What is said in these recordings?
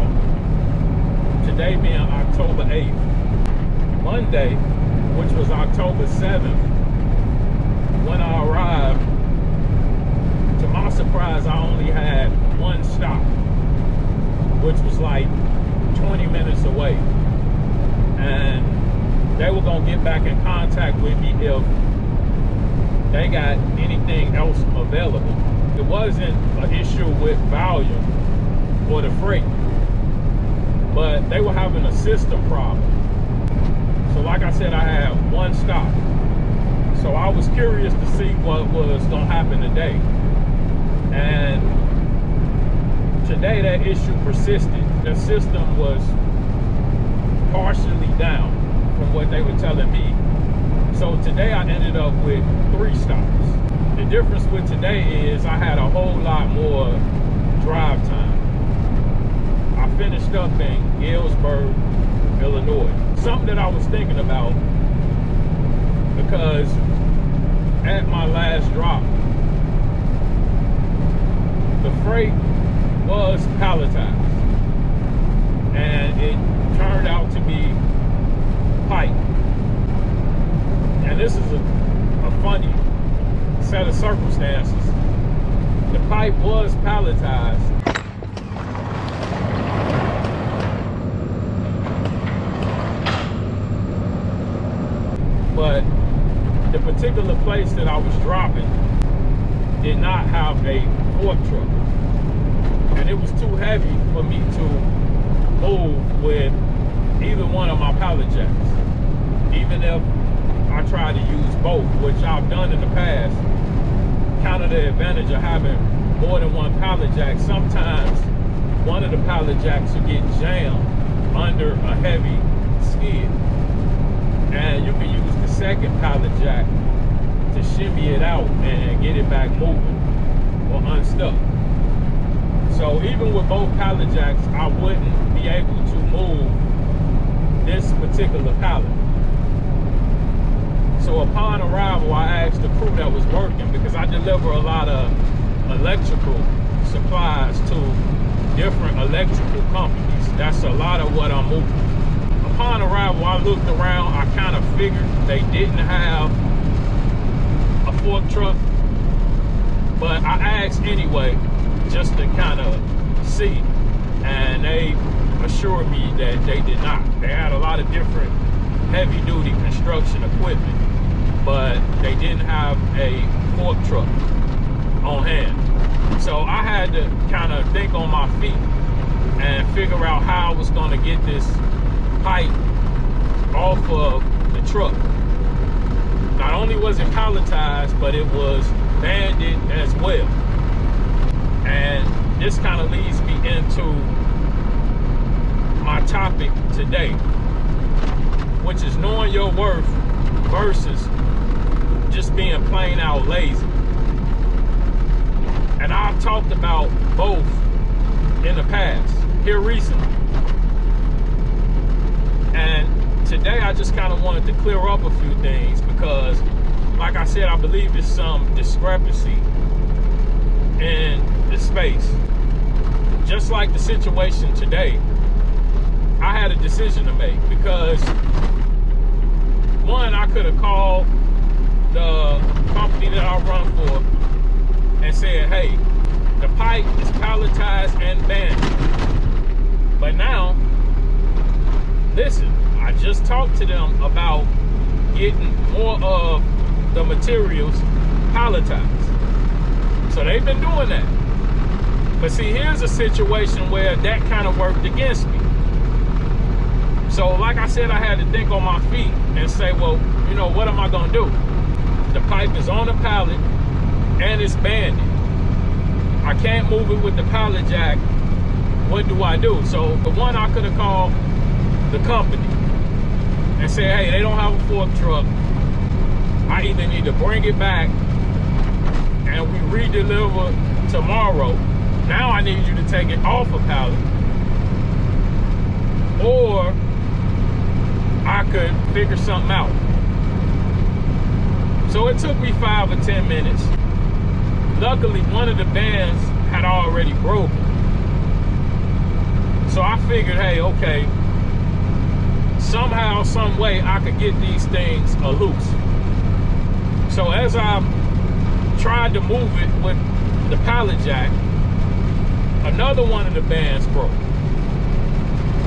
now, today being October 8th, Monday, which was October 7th, when I arrived, to my surprise, I only had one stop, which was like 20 minutes away. And they were gonna get back in contact with me if they got anything else available. It wasn't an issue with volume or the freight, but they were having a system problem. So like I said, I had one stop. So I was curious to see what was gonna happen today. And today that issue persisted. The system was partially down from what they were telling me. So today I ended up with 3 stops. The difference with today is I had a whole lot more drive time. I finished up in Galesburg, Illinois. Something that I was thinking about, because at my last drop, the freight was palletized, and it turned out to be pipe. And this is a funny set of circumstances. The pipe was palletized, but the particular place that I was dropping did not have a fork truck, and it was too heavy for me to move with either one of my pallet jacks. Even if I tried to use both, which I've done in the past, kind of the advantage of having more than one pallet jack. Sometimes one of the pallet jacks will get jammed under a heavy skid, and you can use the second pallet jack to shimmy it out and get it back moving or unstuck. So even with both pallet jacks, I wouldn't be able to move this particular pallet. So upon arrival, I asked the crew that was working, because I deliver a lot of electrical supplies to different electrical companies. That's a lot of what I'm moving. Upon arrival, I looked around. I kind of figured they didn't have a fork truck, but I asked anyway, just to kind of see, and they assured me that they did not. They had a lot of different heavy-duty construction equipment, but they didn't have a fork truck on hand. So I had to kind of think on my feet and figure out how I was going to get this pipe off of the truck. Not only was it palletized, but it was banded as well. And this kind of leads me into my topic today, which is knowing your worth versus just being plain out lazy. And I've talked about both in the past, here recently. And today I just kind of wanted to clear up a few things, because like I said, I believe there's some discrepancy in the space. Just like the situation today, I had a decision to make, because one, I could have called the company that I run for and said, hey, the pipe is palletized and banded. But now, listen, I just talked to them about getting more of the materials palletized. So they've been doing that. But see, here's a situation where that kind of worked against me. So like I said, I had to think on my feet and say, well, you know, what am I gonna do? The pipe is on the pallet and it's banded. I can't move it with the pallet jack. What do I do? So the one, I could have called the company and said, hey, they don't have a fork truck. I either need to bring it back and we redeliver tomorrow. Now I need you to take it off a pallet. Or I could figure something out. So it took me 5 or 10 minutes. Luckily, one of the bands had already broken. So I I figured, hey, okay, somehow, some way I could get these things loose. So as I tried to move it with the pallet jack, another one of the bands broke,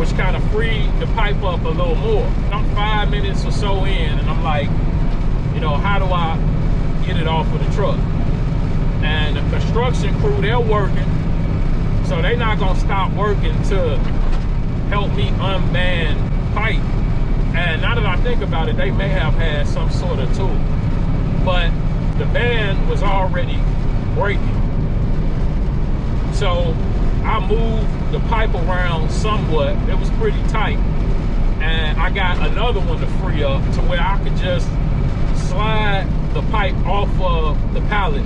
which kind of freed the pipe up a little more. I'm 5 minutes or so in, and I'm like, you know, how do I get it off of the truck? And the construction crew, they're working, so they're not gonna stop working to help me unband pipe. And now that I think about it, they may have had some sort of tool, but the band was already breaking. So I moved the pipe around somewhat. It was pretty tight, and I got another one to free up to where I could just slide the pipe off of the pallet.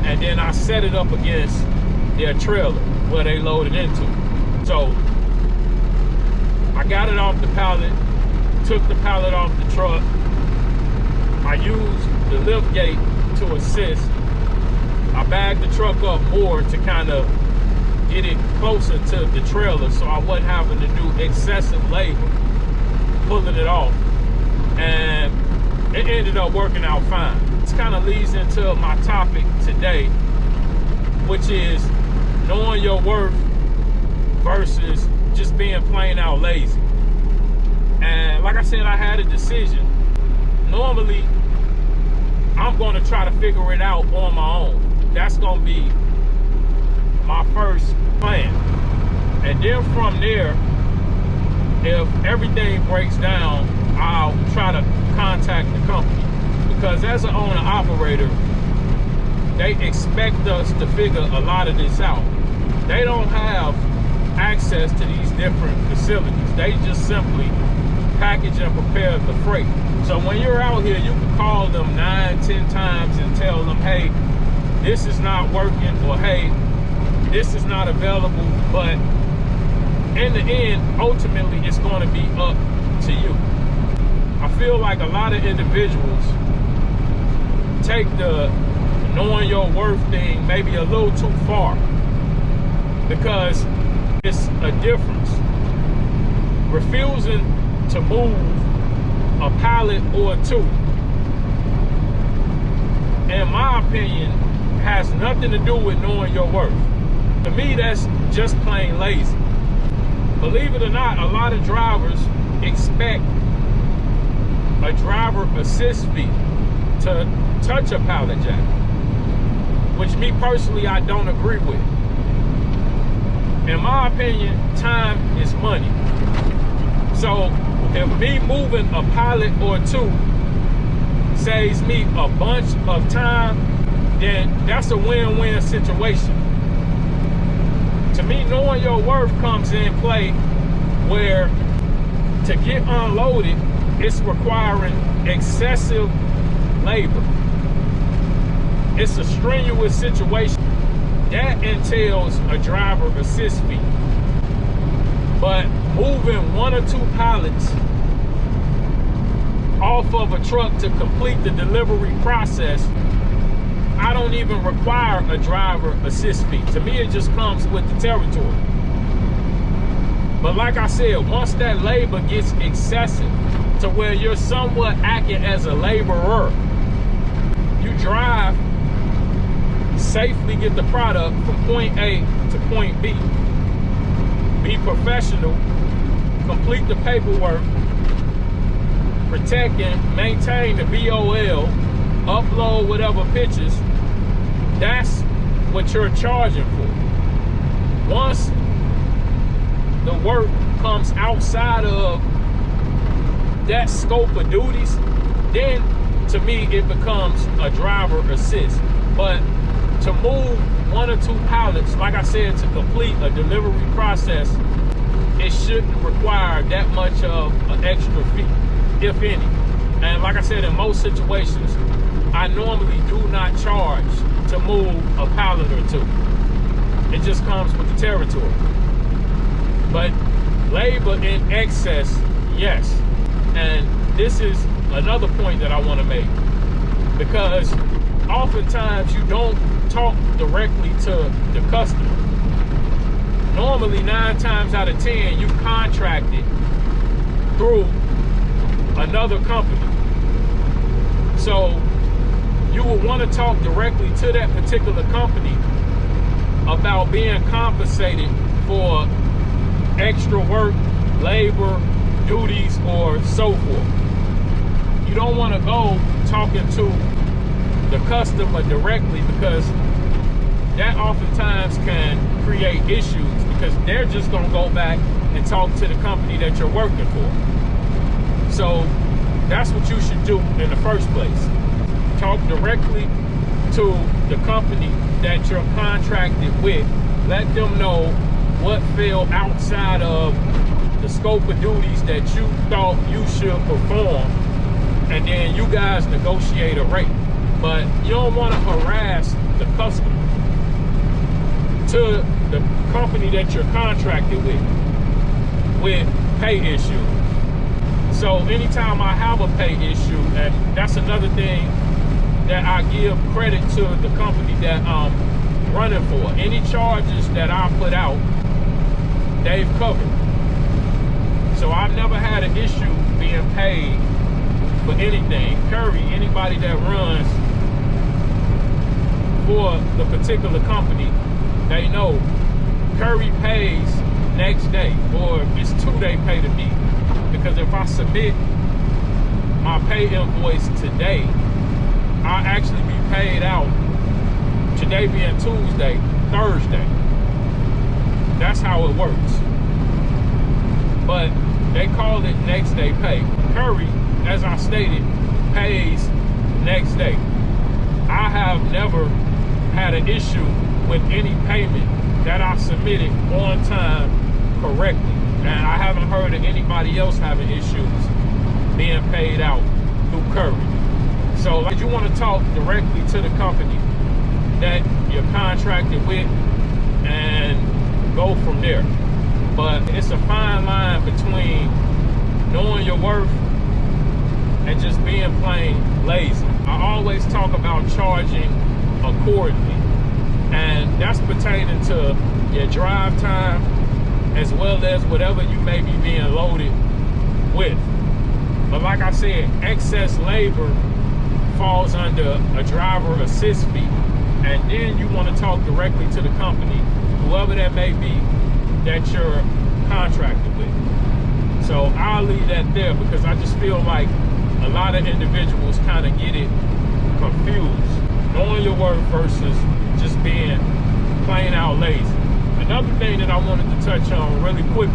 And then I set it up against their trailer where they loaded into. So I got it off the pallet, took the pallet off the truck. I used the lift gate to assist. I bagged the truck up more to kind of get it closer to the trailer so I wasn't having to do excessive labor pulling it off. And it ended up working out fine. This kind of leads into my topic today, which is knowing your worth versus just being plain out lazy. And like I said, I had a decision. Normally, I'm going to try to figure it out on my own. That's going to be my first plan. And then from there, if everything breaks down, I'll try to contact the company. Because as an owner-operator, they expect us to figure a lot of this out. They don't have access to these different facilities. They just simply package and prepare the freight. So when you're out here, you can call them 9-10 times and tell them, hey, this is not working, or hey, this is not available. But in the end, ultimately, it's going to be up to you. I feel like a lot of individuals take the knowing your worth thing maybe a little too far, because it's a difference. Refusing to move a pallet or two, in my opinion, has nothing to do with knowing your worth. To me, that's just plain lazy. Believe it or not, a lot of drivers expect a driver assist fee to touch a pallet jack, which me personally, I don't agree with. In my opinion, time is money. So if me moving a pallet or two saves me a bunch of time, then that's a win-win situation. To me, knowing your worth comes in play where to get unloaded, it's requiring excessive labor. It's a strenuous situation. That entails a driver assist fee. But moving 1 or 2 pallets off of a truck to complete the delivery process, I don't even require a driver assist fee. To me, it just comes with the territory. But like I said, once that labor gets excessive to where you're somewhat acting as a laborer, you drive, safely get the product from point A to point B. Be professional, complete the paperwork, protect and maintain the BOL, upload whatever pictures. That's what you're charging for. Once the work comes outside of that scope of duties, then to me it becomes a driver assist. But to move 1 or 2 pallets, like I said, to complete a delivery process, it shouldn't require that much of an extra fee, if any. And like I said, in most situations, I normally move a pallet or two. It just comes with the territory. But labor in excess, yes. And this is another point that I want to make, because oftentimes you don't talk directly to the customer. Normally 9 times out of 10 you contract it through another company. So you will want to talk directly to that particular company about being compensated for extra work, labor, duties, or so forth. You don't want to go talking to the customer directly, because that oftentimes can create issues, because they're just going to go back and talk to the company that you're working for. So that's what you should do in the first place. Talk directly to the company that you're contracted with. Let them know what fell outside of the scope of duties that you thought you should perform, and then you guys negotiate a rate. But you don't want to harass the customer to the company that you're contracted with pay issues. So anytime I have a pay issue, and that's another thing that I give credit to the company that I'm running for. Any charges that I put out, they've covered. So I've never had an issue being paid for anything. Curry, anybody that runs for the particular company, they know Curry pays next day, or it's 2-day pay to me. Because if I submit my pay invoice today, I'll actually be paid out, today being Tuesday, Thursday. That's how it works. But they call it next day pay. Curry, as I stated, pays next day. I have never had an issue with any payment that I submitted on time correctly. And I haven't heard of anybody else having issues being paid out through Curry. So like, you want to talk directly to the company that you're contracted with and go from there. But it's a fine line between knowing your worth and just being plain lazy. I always talk about charging accordingly, and that's pertaining to your drive time as well as whatever you may be being loaded with. But like I said, excess labor falls under a driver assist fee, and then you want to talk directly to the company, whoever that may be that you're contracted with. So I'll leave that there, because I just feel like a lot of individuals kind of get it confused, knowing your worth versus just being plain out lazy. Another thing that I wanted to touch on really quickly,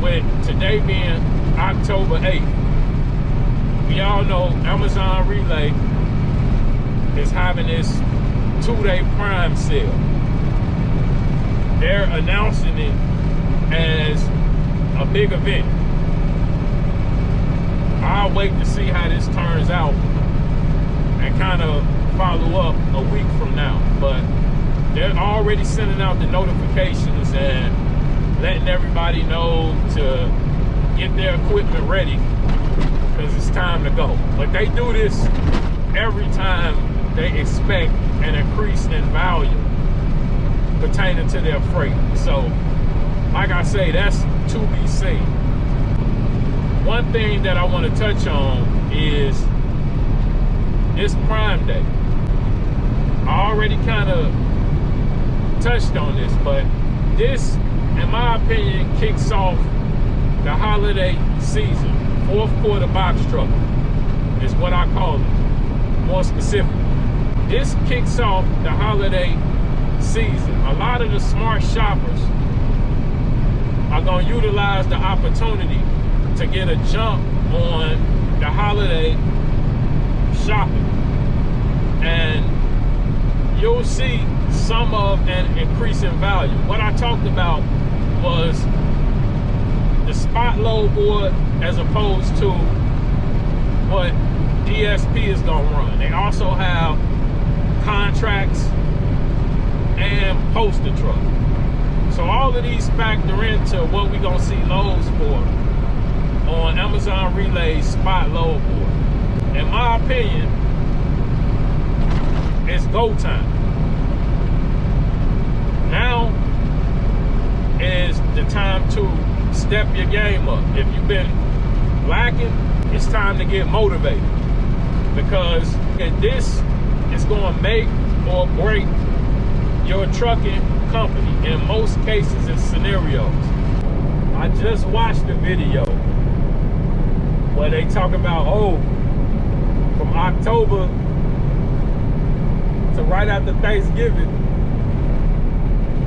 with today being October 8th, we all know Amazon Relay is having this 2-day Prime sale. They're announcing it as a big event. I'll wait to see how this turns out and kind of follow up a week from now. But they're already sending out the notifications and letting everybody know to get their equipment ready, because it's time to go. But they do this every time they expect an increase in value pertaining to their freight. So like I say, that's to be seen. One thing that I want to touch on is this Prime Day. I already kind of touched on this, but this, in my opinion, kicks off the holiday season. 4th quarter box truck is what I call it, more specifically. This kicks off the holiday season. A lot of the smart shoppers are going to utilize the opportunity to get a jump on the holiday shopping, and you'll see some of an increase in value. What I talked about was the spot load board as opposed to what DSP is going to run. They also have contracts, and poster truck. So all of these factor into what we're gonna see loads for on Amazon Relay's spot load board. In my opinion, it's go time. Now is the time to step your game up. If you've been lacking, it's time to get motivated, because this is going to make or break your trucking company in most cases and scenarios. I just watched a video where they talk about, oh, from October to right after Thanksgiving,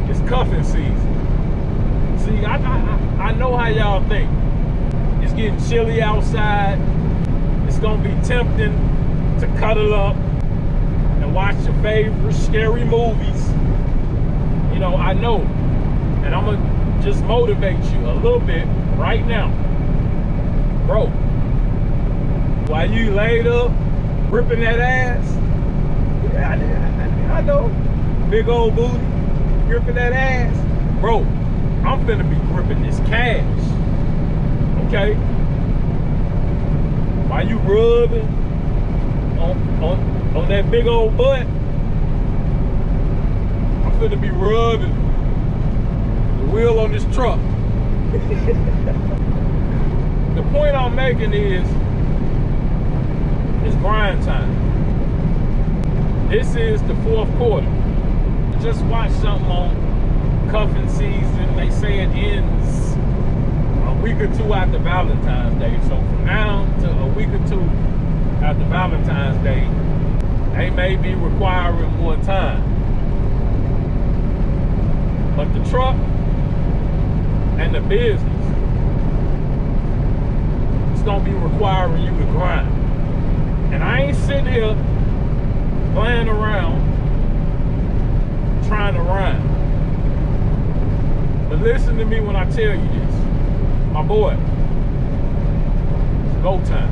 it's cuffing season. See, I know how y'all think. It's getting chilly outside. It's gonna be tempting to cuddle up and watch your favorite scary movies. You know, I know. And I'm gonna just motivate you a little bit right now. Bro, while you laid up, ripping that ass, yeah, I know, big old booty, gripping that ass. Bro, I'm finna be gripping this cash, okay? While you rubbing on that big old butt, I'm finna be rubbing the wheel on this truck. The point I'm making is, it's grind time. This is the fourth quarter. Just watch something on cuffing season. They say it ends a week or two after Valentine's Day. So from now to a week or two after Valentine's Day, they may be requiring more time. But the truck and the business, it's gonna be requiring you to grind. And I ain't sitting here playing around trying to rhyme. But listen to me when I tell you this. My boy, it's go time.